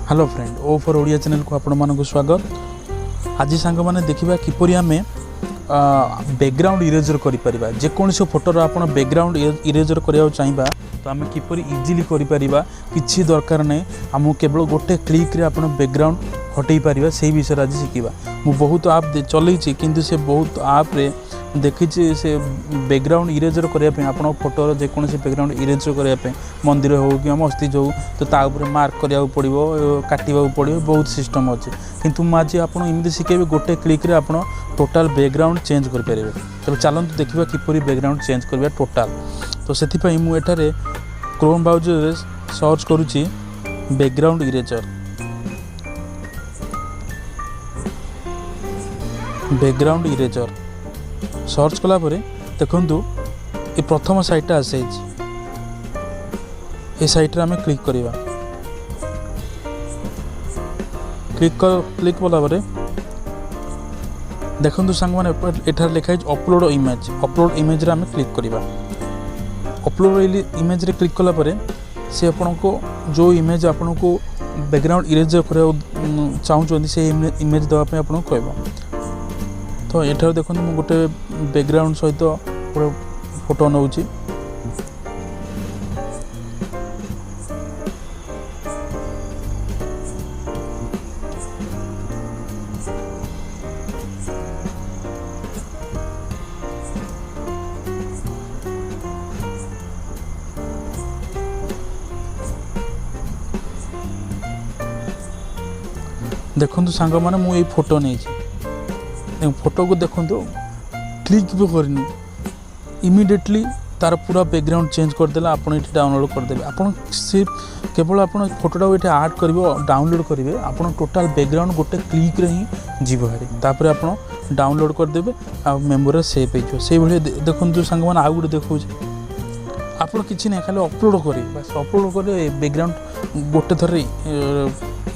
Hello friend, ओ for Odia channel को आपण मानक स्वागत। आज सांग मैंने देखा किपरि आम बैकग्राउंड इरेजर करिपरिबा। जेकोसी फोटोर आप बैकग्राउंड इरेजर करने चाहिए तो आम किपरि इजिली करिपरिबा। किछि दरकार नहीं, आम केवल गोटे क्लिक रे आपण बैकग्राउंड हटई पारिबा। से विषय आज शिखा। मु बहुत आप चलई किंतु से बहुत आप रे देखी से बैकग्राउंड इरेजर करने आप फोटोर जेकोसी बैकग्राउंड इरेजर करने मंदिर हो कि मस्जिद हो तो ताऊपर मार्क करा पड़ो काटा पड़ो बहुत सिस्टम अच्छे। किंतु मुझे आपको इमती शिखेबी गोटे क्लिक रे आप टोटाल बैकग्राउंड चेंज करेंगे। तब चलते देखा किपरि बैकग्राउंड चेंज करवा टोटाल। तो से मुझे क्रोम ब्राउजर सर्च करुच्ची background eraser. Background eraser search कला परे देखु ये प्रथम साइट आसे ये साइट आम क्लिक करवा। क्लिक कला परे देखु सांग मैंने एठार लिखाई अपलोड इमेज। अपलोड इमेज आम क्लिक करवा। अपलोड इमेज रे क्लिक कला परे से आपन को जो इमेज आपन को बैकग्राउंड इरेजर करने चाहूँ से इमेज देवाई आपको कहब। तो ये देखो मुझे गोटे बैकग्राउंड सहित गोटे फोटो नौ देखु सांग मैंने मुझे फोटो नहीं फोटो को देखो क्लिक भी करनी इमिडिएटली तार पूरा बैकग्राउंड चेंज करदेला। आप डाउनलोड करदे आप सिर्फ केवल आप फोटोटा ये ऐड कर डाउनलोड करेंगे आप टोटाल बैकग्राउंड गोटे क्लिक रे ही जीव हारी तापर आप डाउनलोड करदे आ मेमोरी सेव हो। से भाई देखो सांग मैंने आउ गोटे देखो आप किसी ना खाली अपलोड करेंगे बस अपलोड करे बैकग्राउंड गोटे थर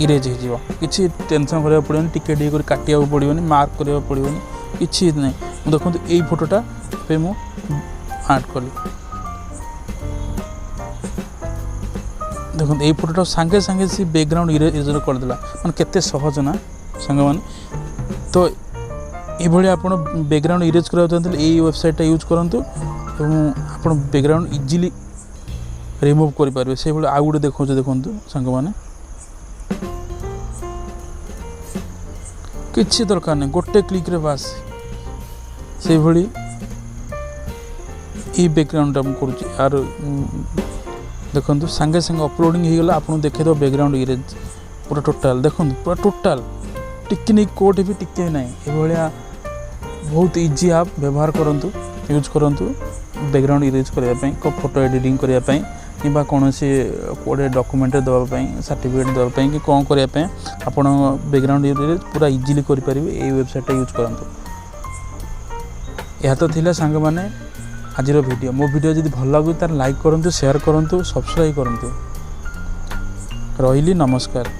इरेज हो किसी टेंशन करा पड़ो टिके टिके काटा पड़ो मार्क करा पड़ो कि ना। देखो यही फोटोटा पे मु आड कली देखो यही फोटोटा सांगे सांगे सी बैकग्राउंड इरेजर करदेला मैंने केते सहज ना सांग मैंने। तो ये आप बैकग्राउंड इरेज करा चाहते यही वेबसाइट यूज करूँ आप बैकग्राउंड इजिली रिमूव करेंगे। से भाई आउ गोटे देखो देखो सांग मैंने किसी दरकार नहीं गोटे क्लिक रे बास से भली ये बैकग्राउंड करुच्ची यार देखो सांगे सांगे अपलोडिंग हो गला। आपको देखे दो बैकग्राउंड इरेज पूरा टोटाल देखो पूरा टोटाल टिके नहीं कोट भी टिके ना। ये बहुत इजी आप व्यवहार करूँ यूज करूँ बैकग्राउंड इरेज करने फोटो एडिटिंग करने कि कौन सी कोड़े डॉक्यूमेंट देवाई सर्टिफिकेट देवाई कि कौन करने आप बैकग्राउंड इरेज पूरा इजिली करेंगे। ये वेबसाइट यूज करूँ। यह तो थिला सांग माने आज वीडियो। मो वीडियो जब भल लगे तार लाइक करूँ, शेयर करूँ, सब्सक्राइब करूँ। रही नमस्कार।